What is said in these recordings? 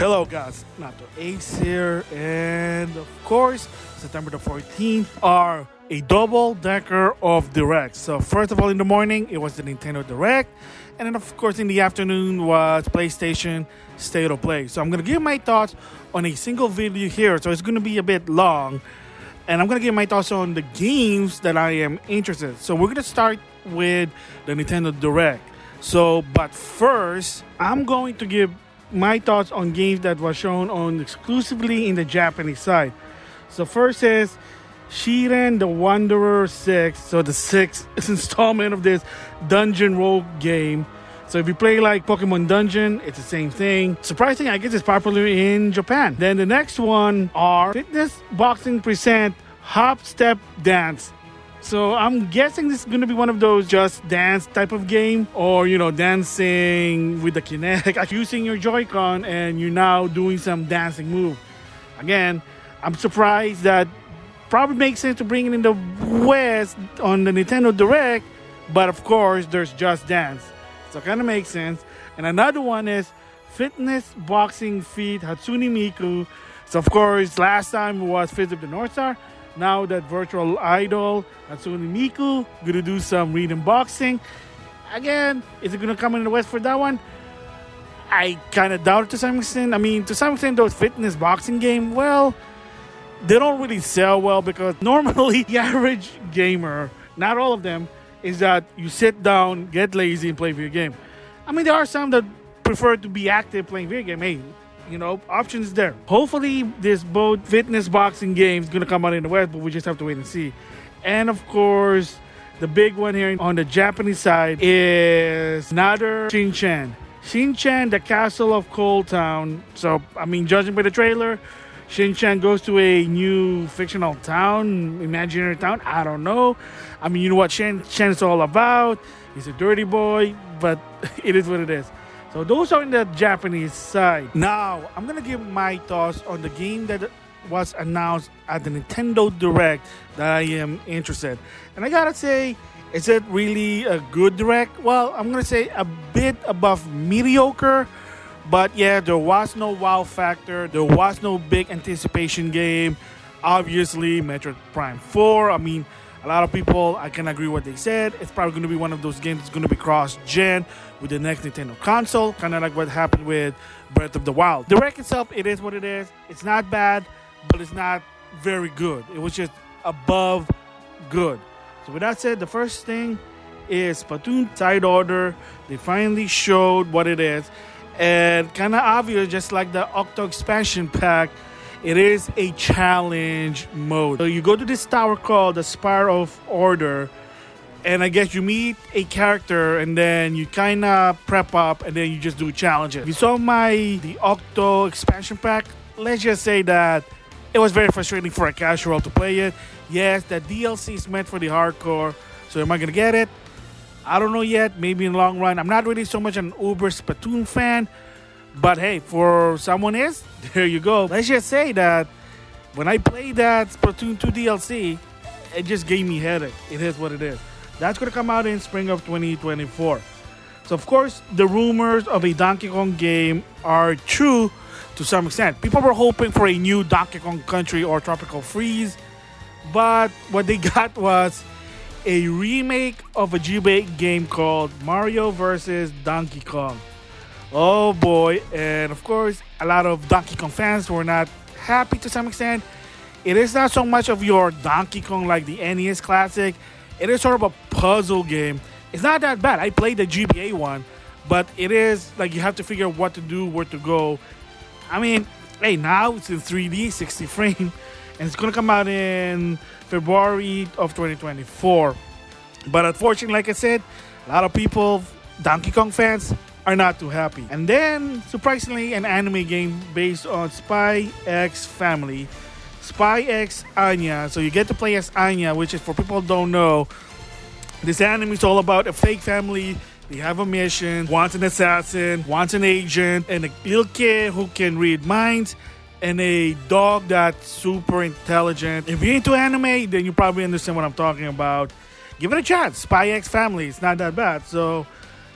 Hello guys, NautoAce here, and of course, September the 14th are a double-decker of Directs. So first of all, in the morning, it was the Nintendo Direct, and then of course in the afternoon was PlayStation State of Play. So I'm going to give my thoughts on a single video here, so it's going to be a bit long, and I'm going to give my thoughts on the games that I am interested in. So we're going to start with the Nintendo Direct. But first, I'm going to give my thoughts on games that was shown on exclusively in the Japanese side. So first is Shiren the Wanderer 6, so the 6th installment of this dungeon rogue game. So if you play like Pokemon Dungeon, it's the same thing. Surprisingly, I guess it's popular in Japan. Then the next one are Fitness Boxing Present Hop Step Dance. So I'm guessing this is going to be one of those just dance type of game, or dancing with the Kinect, like using your Joy-Con and you're now doing some dancing move. Again, I'm surprised that probably makes sense to bring it in the West on the Nintendo Direct, but of course there's Just Dance, so it kind of makes sense. And another one is Fitness Boxing Feat Hatsune Miku. So of course last time was Fist of the North Star. Now that virtual idol Hatsune Miku gonna do some rhythm boxing. Again, is it gonna come in the West for that one? I kind of doubt it to some extent. I mean, to some extent, those fitness boxing game, well, they don't really sell well because normally the average gamer, not all of them, is that you sit down, get lazy, and play video game. I mean, there are some that prefer to be active playing video game. Hey, options there. Hopefully, this both fitness boxing game is going to come out in the West, but we just have to wait and see. And of course, the big one here on the Japanese side is another Shin-Chan. Shin-Chan, the Castle of Cold Town. So, I mean, judging by the trailer, Shin-Chan goes to a new fictional town, imaginary town. I don't know. I mean, you know what Shin-Chan is all about. He's a dirty boy, but it is what it is. So those are in the Japanese side. Now, I'm going to give my thoughts on the game that was announced at the Nintendo Direct that I am interested. And I got to say, is it really a good Direct? Well, I'm going to say a bit above mediocre. But yeah, there was no wow factor. There was no big anticipation game. Obviously, Metroid Prime 4. I mean, a lot of people, I can agree with what they said. It's probably going to be one of those games that's going to be cross-gen with the next Nintendo console. Kind of like what happened with Breath of the Wild. Direct itself, it is what it is. It's not bad, but it's not very good. It was just above good. So with that said, the first thing is Splatoon Side Order. They finally showed what it is. And kind of obvious, just like the Octo expansion pack, it is a challenge mode. So you go to this tower called the Spire of Order, and I guess you meet a character, and then you kind of prep up, and then you just do challenges. If you saw the Octo expansion pack, let's just say that it was very frustrating for a casual to play it. Yes, that DLC is meant for the hardcore, so am I going to get it? I don't know yet, maybe in the long run. I'm not really so much an uber Splatoon fan, but hey, for someone is, there you go. Let's just say that when I played that Splatoon 2 DLC, it just gave me headache. It is what it is. That's going to come out in spring of 2024. So of course, the rumors of a Donkey Kong game are true to some extent. People were hoping for a new Donkey Kong Country or Tropical Freeze, but what they got was a remake of a GBA game called Mario vs. Donkey Kong. Oh boy, and of course, a lot of Donkey Kong fans were not happy to some extent. It is not so much of your Donkey Kong like the NES Classic. It is sort of a puzzle game. It's not that bad. I played the GBA one, but it is like you have to figure out what to do, where to go. I mean, hey, now it's in 3D, 60 frame, and it's going to come out in February of 2024. But unfortunately, like I said, a lot of people, Donkey Kong fans, are not too happy. And then, surprisingly, an anime game based on Spy X Family. Spy X Anya. So you get to play as Anya, which is, for people who don't know, this anime is all about a fake family. They have a mission, wants an assassin, wants an agent, and a little kid who can read minds, and a dog that's super intelligent. If you're into anime, then you probably understand what I'm talking about. Give it a chance. Spy X Family. It's not that bad. So,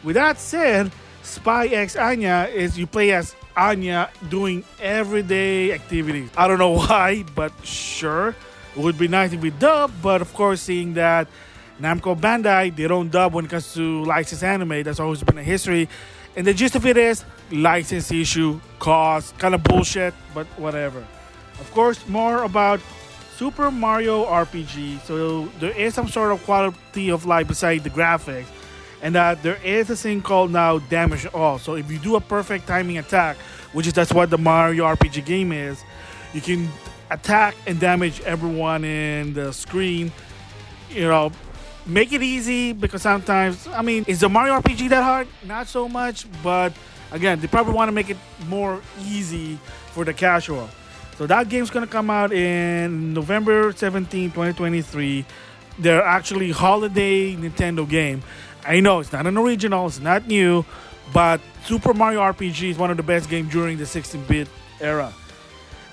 with that said, Spy X Anya is you play as Anya doing everyday activities. I don't know why, but sure. It would be nice if we dub, but of course, seeing that Namco Bandai, they don't dub when it comes to licensed anime. That's always been a history. And the gist of it is license issue, cost, kind of bullshit, but whatever. Of course, more about Super Mario RPG. So there is some sort of quality of life beside the graphics. And that there is a thing called now damage all. So if you do a perfect timing attack, which is that's what the Mario RPG game is, you can attack and damage everyone in the screen. You know, make it easy because sometimes, I mean, is the Mario RPG that hard? Not so much, but again, they probably want to make it more easy for the casual. So that game's going to come out in November 17, 2023. They're actually holiday Nintendo game. I know it's not an original, it's not new, but Super Mario RPG is one of the best games during the 16-bit era.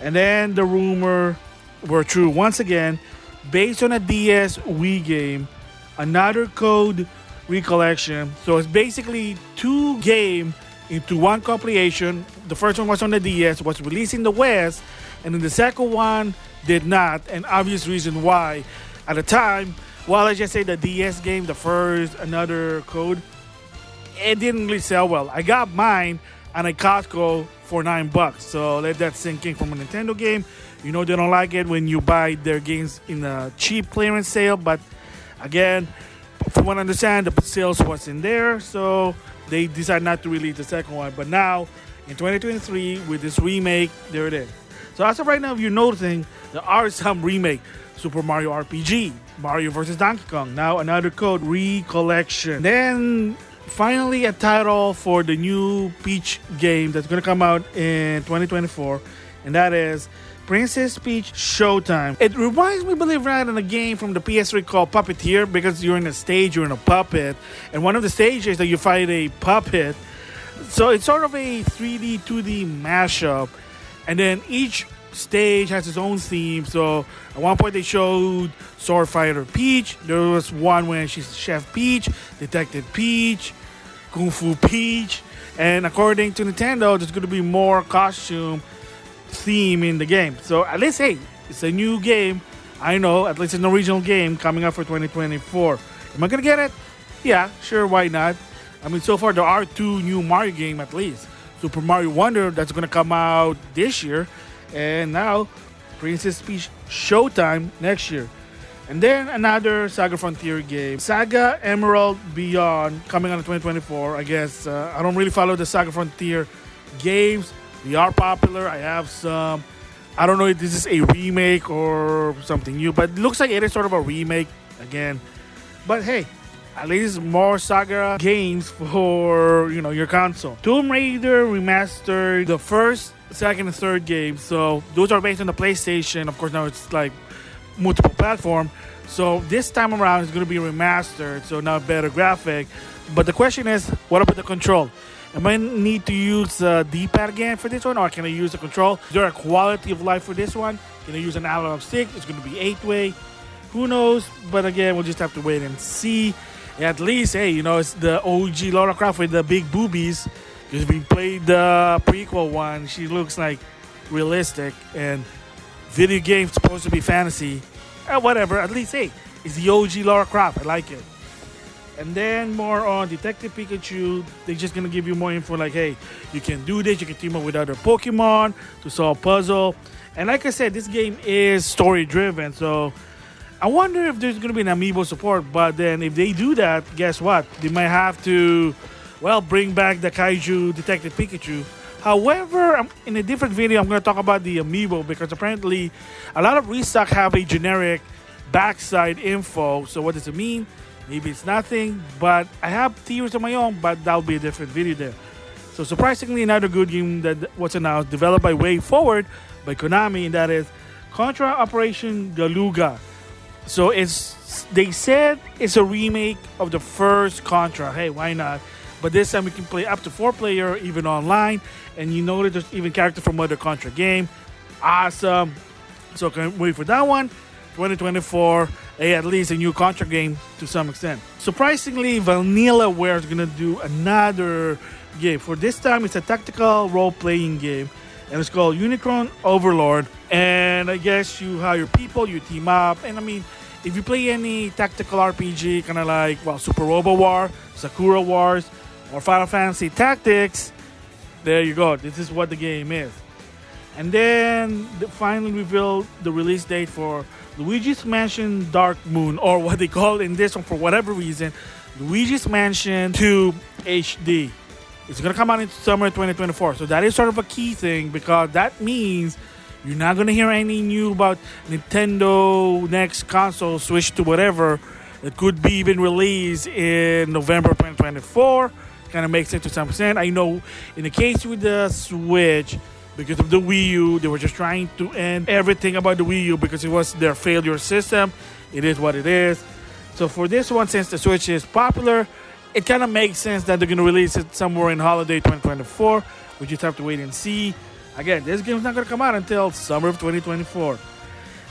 And then the rumor were true once again, based on a DS Wii game, another code ReCollection. So it's basically two games into one compilation. The first one was on the DS, was released in the West, and then the second one did not, and obvious reason why. At the time, well, let's just say the DS game, the first, another code, it didn't really sell well. I got mine at a Costco for $9. So let that sink in from a Nintendo game. You know they don't like it when you buy their games in a cheap clearance sale. But again, from what I understand, the sales wasn't there. So they decided not to release the second one. But now, in 2023, with this remake, there it is. So as of right now, if you're noticing, there are some remake. Super Mario RPG, Mario vs. Donkey Kong, now another code, ReCollection. Then finally a title for the new Peach game that's going to come out in 2024, and that is Princess Peach Showtime. It reminds me, believe it or not, of a game from the PS3 called Puppeteer, because you're in a stage, you're in a puppet, and one of the stages that you fight a puppet. So it's sort of a 3D, 2D mashup, and then each stage has its own theme. So at one point they showed Sword Fighter Peach. There was one when she's Chef Peach, Detective Peach, Kung Fu Peach, and according to Nintendo, there's going to be more costume theme in the game. So at least, hey, it's a new game. I know, at least an original game coming up for 2024. Am I going to get it? Yeah, sure, why not? I mean, so far there are two new Mario games at least. Super Mario Wonder, that's going to come out this year. And now, Princess Peach Showtime next year. And then another Saga Frontier game, Saga Emerald Beyond, coming out in 2024. I guess I don't really follow the Saga Frontier games. They are popular. I have some. I don't know if this is a remake or something new, but it looks like it is sort of a remake again. But hey, at least more Saga games for, you know, your console. Tomb Raider Remastered, the first, second, and third game. So those are based on the PlayStation. Of course, now it's like multiple platform. So this time around, it's going to be remastered. So now better graphic. But the question is, what about the control? Am I need to use the D-pad again for this one, or can I use the control? Is there a quality of life for this one? Can I use an analog stick? It's going to be 8-way. Who knows? But again, we'll just have to wait and see. At least, hey, you know, it's the OG Lara Croft with the big boobies. Because we played the prequel one, she looks like realistic, and video game's supposed to be fantasy. Whatever, at least, hey, it's the OG Lara Croft. I like it. And then more on Detective Pikachu. They're just going to give you more info like, hey, you can do this. You can team up with other Pokemon to solve puzzle. And like I said, this game is story-driven, so I wonder if there's going to be an Amiibo support. But then if they do that, guess what? They might have to, well, bring back the Kaiju Detective Pikachu. However, in a different video, I'm going to talk about the Amiibo, because apparently a lot of restock have a generic backside info. So what does it mean? Maybe it's nothing, but I have theories of my own, but that'll be a different video there. So surprisingly, another good game that was announced, developed by Way Forward, by Konami, and that is Contra Operation Galuga. So they said it's a remake of the first Contra. Hey, why not? But this time we can play up to 4-player, even online. And you know that there's even characters from other Contra game. Awesome. So can't wait for that one. 2024. at least a new Contra game to some extent. Surprisingly, Vanillaware is gonna do another game. For this time, it's a tactical role-playing game, and it's called Unicron Overlord. And I guess you hire people, you team up, and I mean, if you play any tactical RPG, kind of like, well, Super Robo War, Sakura Wars, or Final Fantasy Tactics, there you go. This is what the game is. And then finally revealed the release date for Luigi's Mansion Dark Moon, or what they call in this one for whatever reason, Luigi's Mansion 2 HD. It's going to come out in summer 2024. So that is sort of a key thing, because that means you're not going to hear any new about Nintendo next console switch to whatever. It could be even released in November 2024. Kind of makes sense to some extent. I know in the case with the Switch, because of the Wii U, they were just trying to end everything about the Wii U because it was their failure system. It is what it is. So for this one, since the Switch is popular, it kind of makes sense that they're going to release it somewhere in holiday 2024. We just have to wait and see. Again, this game's not going to come out until summer of 2024.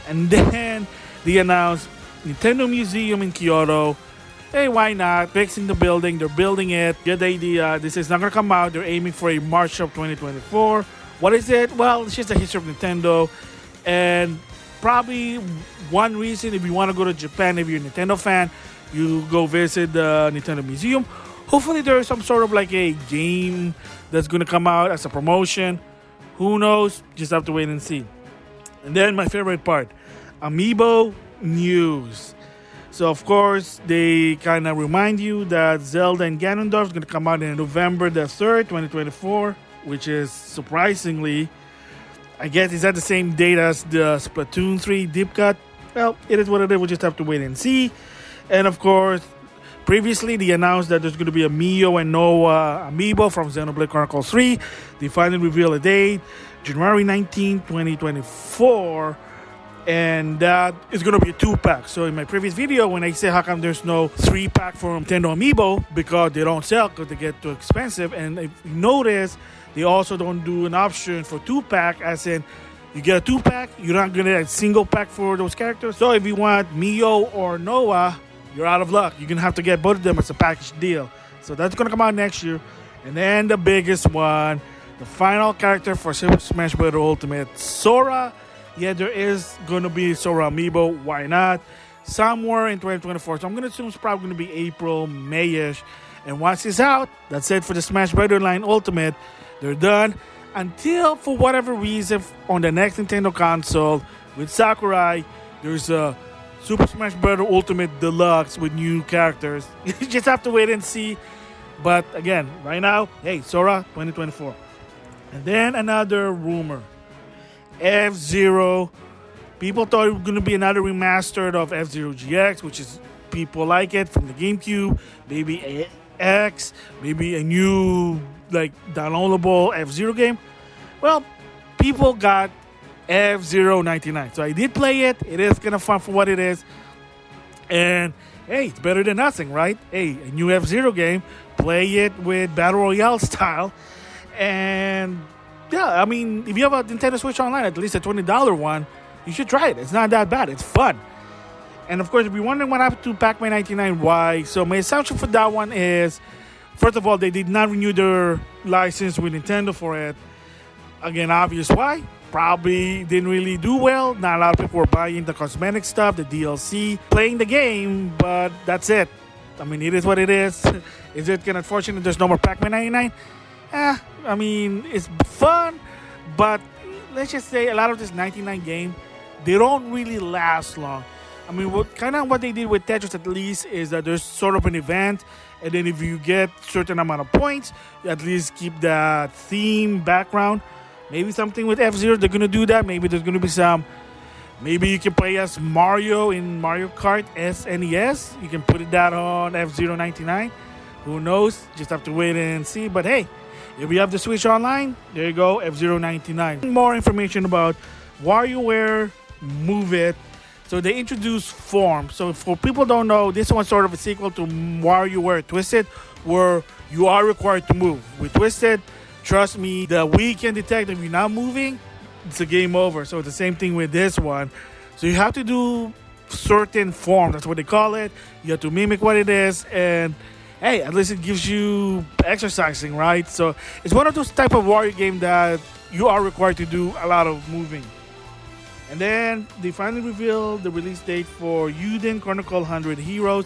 And then they announced Nintendo Museum in Kyoto. Hey, why not? Fixing the building. They're building it. Get the idea. This is not going to come out. They're aiming for a March of 2024. What is it? Well, it's just the history of Nintendo. And probably one reason, if you want to go to Japan, if you're a Nintendo fan, you go visit the Nintendo Museum. Hopefully there is some sort of like a game that's going to come out as a promotion. Who knows? Just have to wait and see. And then my favorite part, Amiibo news. So of course, they kind of remind you that Zelda and Ganondorf is going to come out in November the 3rd, 2024, which is surprisingly, I guess, is that the same date as the Splatoon 3 deep cut? Well, it is what it is. We'll just have to wait and see. And of course, previously they announced that there's going to be a Mio and Noah Amiibo from Xenoblade Chronicles 3. They finally revealed a date, January 19, 2024. And that is going to be a 2-pack. So in my previous video, when I say how come there's no 3-pack for Nintendo Amiibo, because they don't sell, because they get too expensive. And if you notice, they also don't do an option for 2-pack, as in you get a 2-pack, you're not going to get a single pack for those characters. So if you want Mio or Noah, you're out of luck. You're going to have to get both of them as a package deal. So that's going to come out next year. And then the biggest one, the final character for Super Smash Bros. Ultimate, Sora. Yeah, there is going to be Sora Amiibo. Why not? Somewhere in 2024. So I'm going to assume it's probably going to be April, May-ish. And once it's out, that's it for the Smash Bros. Line Ultimate. They're done. Until, for whatever reason, on the next Nintendo console with Sakurai, there's a Super Smash Bros. Ultimate Deluxe with new characters. You just have to wait and see. But again, right now, hey, Sora 2024. And then another rumor. F-Zero. People thought it was going to be another remastered of F-Zero GX, which is, people like it, from the GameCube. Maybe X, maybe a new, like, downloadable F-Zero game. Well, people got F-Zero 99. So I did play it. It is kind of fun for what it is. And, hey, it's better than nothing, right? Hey, a new F-Zero game. Play it with Battle Royale style. And yeah, I mean, if you have a Nintendo Switch Online, at least a $20 one, you should try it. It's not that bad. It's fun. And of course, if you're wondering what happened to Pac-Man 99, why? So my assumption for that one is, first of all, they did not renew their license with Nintendo for it. Again, obvious why. Probably didn't really do well. Not a lot of people were buying the cosmetic stuff, the DLC, playing the game, but that's it. I mean, it is what it is. Is it kind of unfortunate there's no more Pac-Man 99? I mean, it's fun, but let's just say a lot of this 99 game, they don't really last long. I mean, what they did with Tetris at least is that there's sort of an event, and then if you get certain amount of points, you at least keep that theme background. Maybe something with F-Zero, they're going to do that. Maybe there's going to be maybe you can play as Mario in Mario Kart SNES. You can put that on F-Zero 99. Who knows? Just have to wait and see. But hey, if you have the Switch Online, there you go, F-Zero 99. More information about WarioWare Move It. So they introduced Form. So for people who don't know, this one's sort of a sequel to WarioWare Twisted, where you are required to move. With Twisted, trust me, the Wii can detect if you're not moving, it's a game over. So it's the same thing with this one. So you have to do certain form. That's what they call it. You have to mimic what it is, and hey, at least it gives you exercising, right? So it's one of those type of warrior game that you are required to do a lot of moving. And then they finally revealed the release date for Eiyuden Chronicle 100 Heroes.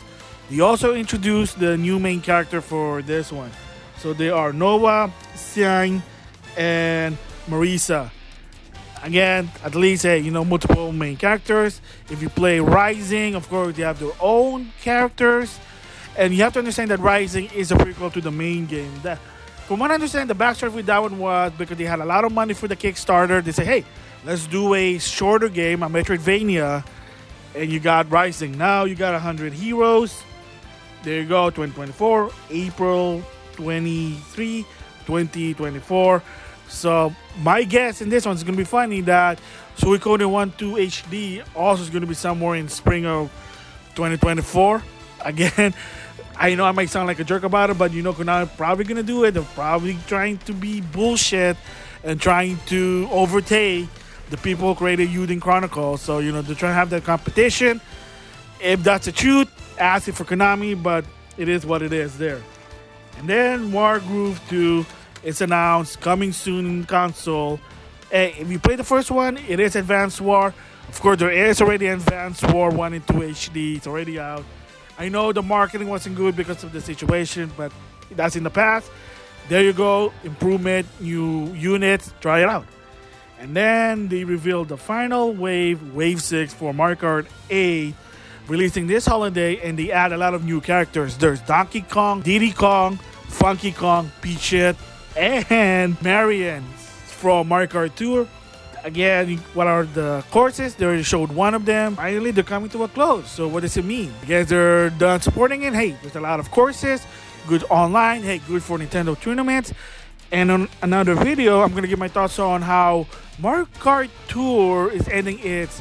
They also introduced the new main character for this one. So they are Noah, Xiang, and Marisa. Again, at least, hey, multiple main characters. If you play Rising, of course, they have their own characters. And you have to understand that Rising is a prequel to the main game. From what I understand, the backstory with that one was because they had a lot of money for the Kickstarter. They said, hey, let's do a shorter game, a Metroidvania. And you got Rising. Now you got 100 Heroes. There you go, 2024, April 23, 2024. So my guess in this one is going to be funny that Suikoden 1-2 HD also is going to be somewhere in spring of 2024. Again, I know I might sound like a jerk about it, but Konami probably going to do it. They're probably trying to be bullshit and trying to overtake the people who created Eiyuden Chronicles. So, they're trying to have that competition. If that's the truth, ask it for Konami, but it is what it is there. And then Wargroove 2 is announced, coming soon in console. Hey, if you play the first one, it is Advanced War. Of course, there is already Advanced War 1 and 2 HD. It's already out. I know the marketing wasn't good because of the situation, but that's in the past. There you go. Improvement, new units. Try it out. And then they revealed the final wave, Wave 6 for Mario Kart 8, releasing this holiday, and they add a lot of new characters. There's Donkey Kong, Diddy Kong, Funky Kong, Peachette, and Marian from Mario Kart Tour. Again, what are the courses? They already showed one of them. Finally, they're coming to a close. So what does it mean? I guess they're done supporting it. Hey, there's a lot of courses. Good online. Hey, good for Nintendo tournaments. And on another video, I'm going to give my thoughts on how Mario Kart Tour is ending its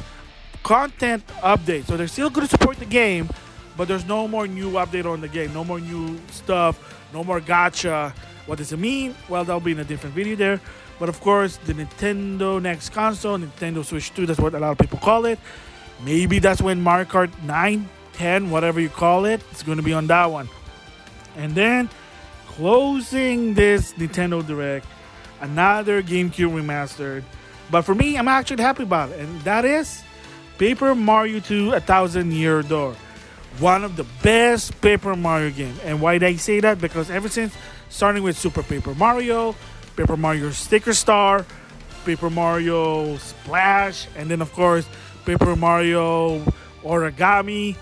content update. So they're still going to support the game, but there's no more new update on the game. No more new stuff. No more gacha. What does it mean? Well, that'll be in a different video there. But of course, the Nintendo next console, Nintendo Switch 2, that's what a lot of people call it. Maybe that's when Mario Kart 9, 10, whatever you call it, it's going to be on that one. And then, closing this Nintendo Direct, another GameCube remastered. But for me, I'm actually happy about it. And that is Paper Mario 2 A Thousand Year Door. One of the best Paper Mario games. And why did I say that? Because ever since starting with Super Paper Mario Sticker Star, Paper Mario Splash, and then of course Paper Mario Origami,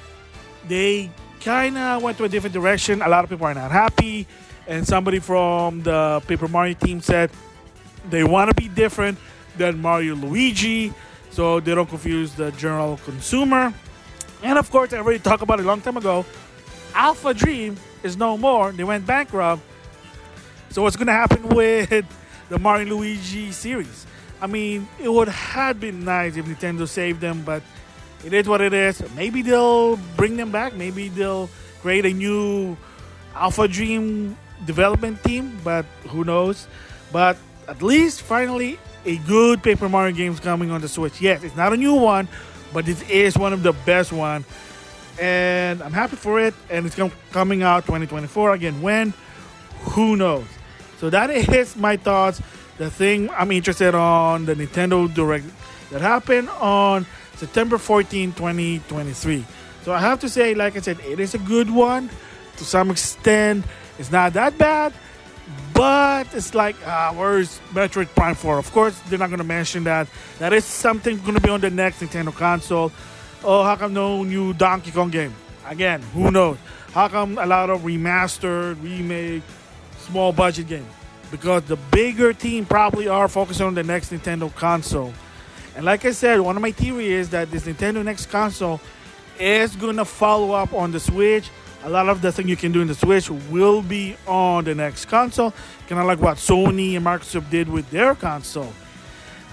they kind of went to a different direction. A lot of people are not happy, and somebody from the Paper Mario team said they want to be different than Mario Luigi, so they don't confuse the general consumer. And of course, I already talked about it a long time ago. Alpha Dream is no more. They went bankrupt. So what's going to happen with the Mario Luigi series? I mean, it would have been nice if Nintendo saved them, but it is what it is. Maybe they'll bring them back. Maybe they'll create a new Alpha Dream development team, but who knows? But at least, finally, a good Paper Mario game is coming on the Switch. Yes, it's not a new one, but it is one of the best ones. And I'm happy for it. And it's coming out 2024. Again, when? Who knows? So that is my thoughts. The thing I'm interested on the Nintendo Direct that happened on September 14, 2023. So I have to say, like I said, it is a good one. To some extent, it's not that bad. But it's like, where's Metroid Prime 4? Of course, they're not going to mention that. That is something going to be on the next Nintendo console. Oh, how come no new Donkey Kong game? Again, who knows? How come a lot of remastered, remake, small budget game? Because the bigger team probably are focusing on the next Nintendo console. And like I said, one of my theories is that this Nintendo next console is going to follow up on the Switch. A lot of the thing you can do in the Switch will be on the next console. Kind of like what Sony and Microsoft did with their console.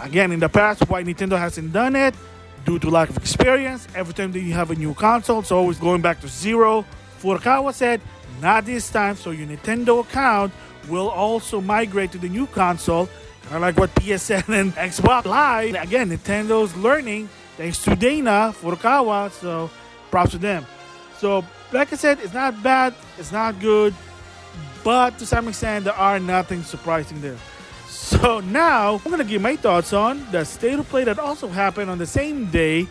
Again, in the past, why Nintendo hasn't done it? Due to lack of experience. Every time that you have a new console, it's always going back to zero. Furukawa said, not this time. So your Nintendo account will also migrate to the new console. Kind of like what PSN and Xbox Live. Again, Nintendo's learning Thanks to Dana Furukawa, so props to them. So, like I said, it's not bad, it's not good, but to some extent, there are nothing surprising there. So now, I'm going to give my thoughts on the state of play that also happened on the same day.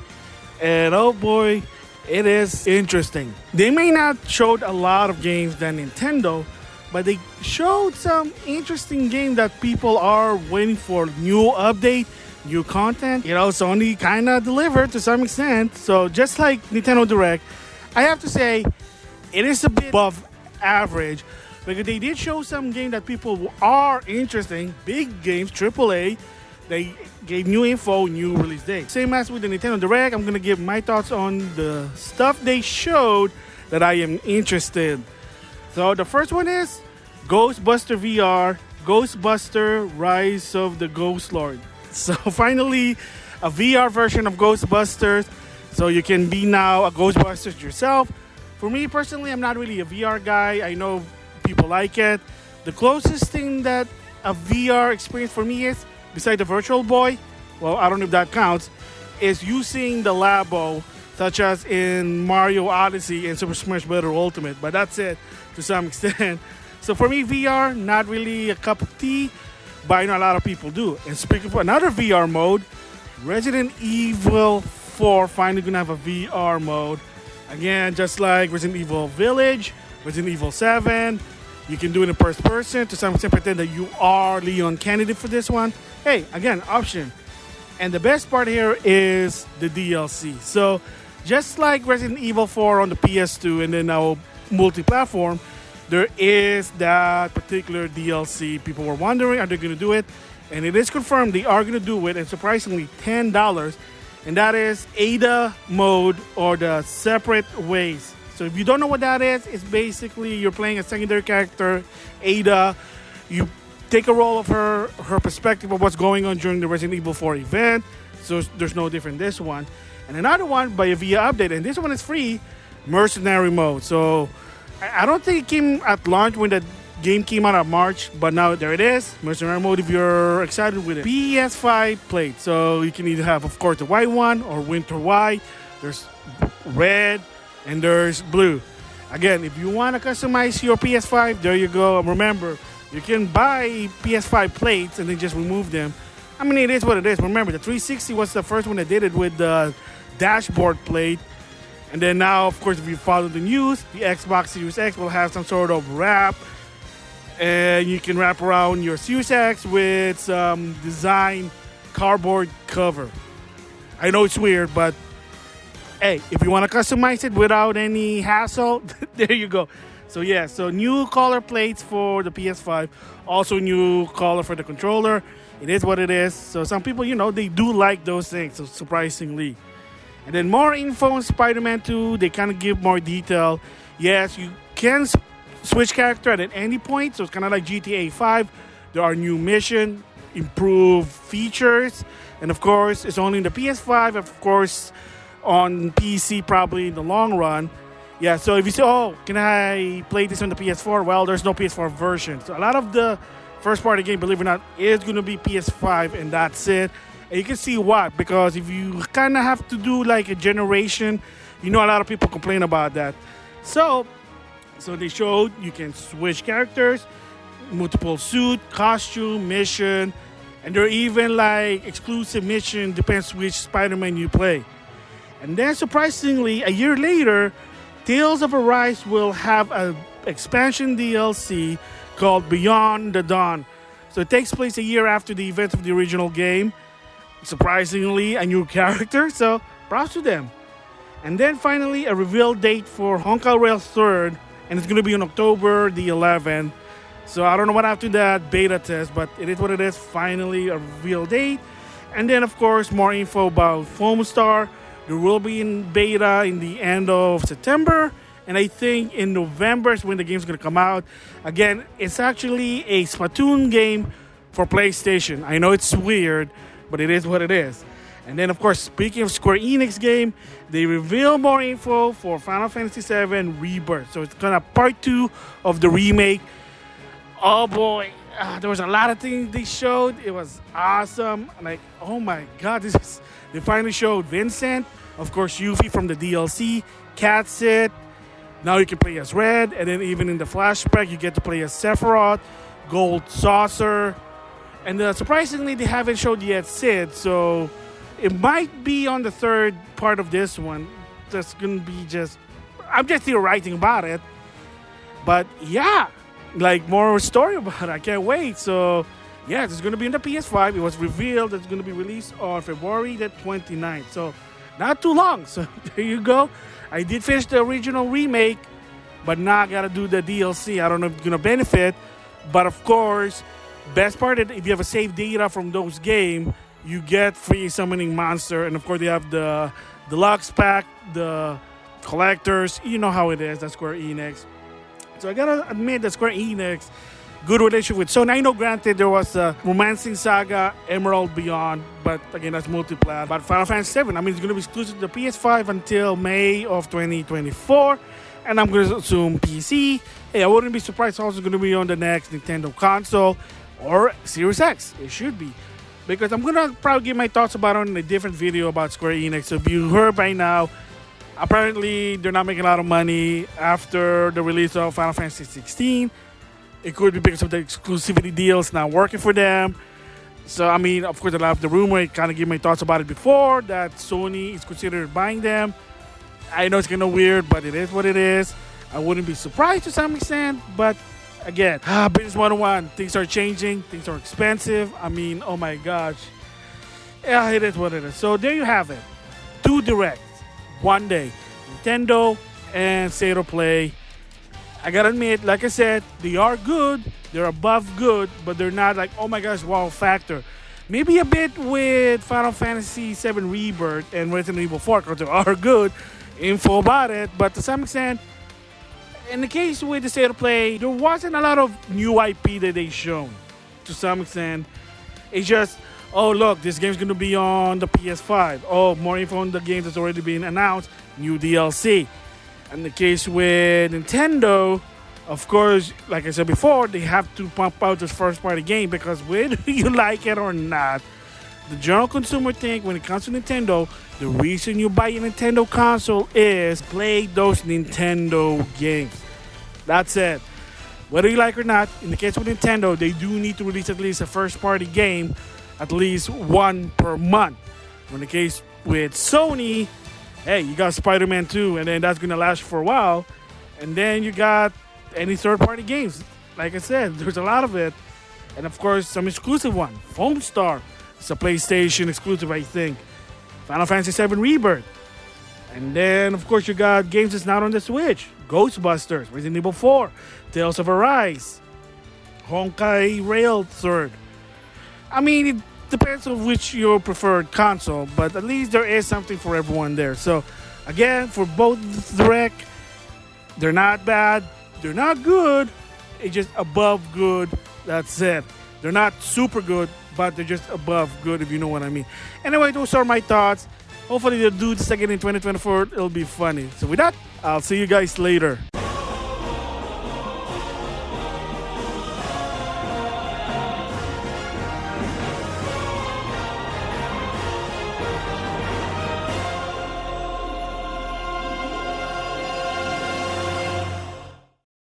And oh boy, it is interesting. They may not showed a lot of games than Nintendo, but they showed some interesting games that people are waiting for. New update, new content. Sony kind of delivered to some extent. So just like Nintendo Direct, I have to say, it is a bit above average because they did show some game that people are interesting, big games, AAA. They gave new info, new release date. Same as with the Nintendo Direct, I'm gonna give my thoughts on the stuff they showed that I am interested. So the first one is Ghostbuster VR, Ghostbuster Rise of the Ghost Lord. So finally, a VR version of Ghostbusters. So you can be now a Ghostbusters yourself. For me personally, I'm not really a VR guy. I know people like it. The closest thing that a VR experience for me is, besides the Virtual Boy, well, I don't know if that counts, is using the Labo, such as in Mario Odyssey and Super Smash Bros. Ultimate. But that's it to some extent. So for me, VR, not really a cup of tea, but I know a lot of people do. And speaking of another VR mode, Resident Evil 4 finally gonna have a VR mode. Again, just like Resident Evil Village, Resident Evil 7, you can do it in first person. To some extent, pretend that you are Leon Kennedy for this one. Hey, again, option. And the best part here is the DLC. So, just like Resident Evil 4 on the PS2 and then now multi-platform, there is that particular DLC. People were wondering, are they going to do it? And it is confirmed they are going to do it, and surprisingly, $10. And that is Ada mode, or the Separate Ways. So if you don't know what that is, it's basically you're playing a secondary character, Ada. You take a role of her perspective of what's going on during the Resident Evil 4 event. So there's no different this one. And another one by a VIA update, and this one is free, Mercenary mode. So I don't think it came at launch when the game came out in March, but now there it is, Mercenary mode if you're excited with it. PS5 Plates. So you can either have, of course, the white one or winter white. There's red and there's blue. Again, if you want to customize your PS5, there you go. Remember, you can buy PS5 plates and then just remove them. I mean, it is what it is. Remember, the 360 was the first one that did it with the dashboard plate. And then now, of course, if you follow the news, the Xbox Series X will have some sort of wrap. And you can wrap around your Series X with some design cardboard cover. I know it's weird, but hey, if you want to customize it without any hassle, there you go. So yeah, so new color plates for the PS5. Also new color for the controller. It is what it is. So some people, they do like those things, so surprisingly. And then more info on Spider-Man 2. They kind of give more detail. Yes, you can switch character at any point. So it's kind of like GTA 5. There are new missions, improved features. And of course, it's only in the PS5. Of course, on PC probably in the long run. Yeah, so if you say, can I play this on the PS4? Well, there's no PS4 version. So a lot of the first party game, believe it or not, is going to be PS5, and that's it. And you can see why, because if you kind of have to do like a generation, a lot of people complain about that. So they showed you can switch characters, multiple suit, costume, mission, and there are even like exclusive mission, depends which Spider-Man you play. And then surprisingly, a year later, Tales of Arise will have an expansion DLC called Beyond the Dawn. So it takes place a year after the events of the original game. Surprisingly, a new character, so props to them. And then finally, a reveal date for Honkai Rails 3rd, and it's going to be on October the 11th. So I don't know what after that beta test, but it is what it is. Finally, a reveal date. And then, of course, more info about Foamstar. There will be in beta in the end of September. And I think in November is when the game's going to come out. Again, it's actually a Splatoon game for PlayStation. I know it's weird, but it is what it is. And then, of course, speaking of Square Enix game, they reveal more info for Final Fantasy VII ReBirth. So it's kind of part 2 of the remake. Oh boy, There was a lot of things they showed. It was awesome. Like, oh my God, they finally showed Vincent. Of course, Yuffie from the DLC. Catsit. Now you can play as Red. And then even in the flashback, you get to play as Sephiroth. Gold Saucer. And surprisingly, they haven't showed yet Sid. So it might be on the third part of this one. That's going to be I'm just theorizing about it. But yeah, like more story about it. I can't wait. So yeah, it's going to be in the PS5. It was revealed that it's going to be released on February the 29th. So not too long. So there you go. I did finish the original remake, but now I got to do the DLC. I don't know if it's going to benefit. But of course, best part is if you have a save data from those games, you get free summoning monster. And of course, they have the deluxe pack, the collectors. You know how it is. That's Square Enix. So I gotta admit that Square Enix, good relationship with Sony. I know, granted, there was a Romancing Saga, Emerald Beyond, but again, that's multi-plat. But Final Fantasy VII, it's going to be exclusive to the PS5 until May of 2024. And I'm going to assume PC. Hey, I wouldn't be surprised it's also going to be on the next Nintendo console or Series X. It should be. Because I'm going to probably give my thoughts about it in a different video about Square Enix. So if you heard by now, apparently they're not making a lot of money after the release of Final Fantasy 16. It could be because of the exclusivity deals not working for them. So, of course, I have the rumor. I kind of gave my thoughts about it before that Sony is considered buying them. I know it's kind of weird, but it is what it is. I wouldn't be surprised to some extent, but again, business 101. Things are changing. Things are expensive. Oh my gosh. Yeah, it is what it is. So there you have it. 2 directs. One day. Nintendo and State of Play. I gotta admit, like I said, they are good. They're above good, but they're not like, oh my gosh, wow factor. Maybe a bit with Final Fantasy VII ReBirth and Resident Evil 4, because they are good. Info about it, but to some extent, in the case with the State of Play, there wasn't a lot of new IP that they shown. To some extent, it's just, oh look, this game's gonna be on the PS5. Oh, more info on the game that's already been announced. New DLC. In the case with Nintendo, of course, like I said before, they have to pump out this first-party game because whether you like it or not, the general consumer think when it comes to Nintendo, the reason you buy a Nintendo console is play those Nintendo games. That's it. Whether you like it or not, in the case with Nintendo, they do need to release at least a first-party game, at least one per month. In the case with Sony, hey, you got Spider-Man 2, and then that's going to last for a while. And then you got any third-party games. Like I said, there's a lot of it. And of course, some exclusive one. Foamstar. It's a PlayStation exclusive, I think. Final Fantasy VII ReBirth. And then, of course, you got games that's not on the Switch. Ghostbusters, Resident Evil 4, Tales of Arise, Honkai Rails 3rd. It depends on which your preferred console, but at least there is something for everyone there. So, again, for both direct, they're not bad, they're not good, it's just above good, that's it. They're not super good, but they're just above good, if you know what I mean. Anyway, those are my thoughts. Hopefully they'll do this again in 2024. It'll be funny. So with that, I'll see you guys later.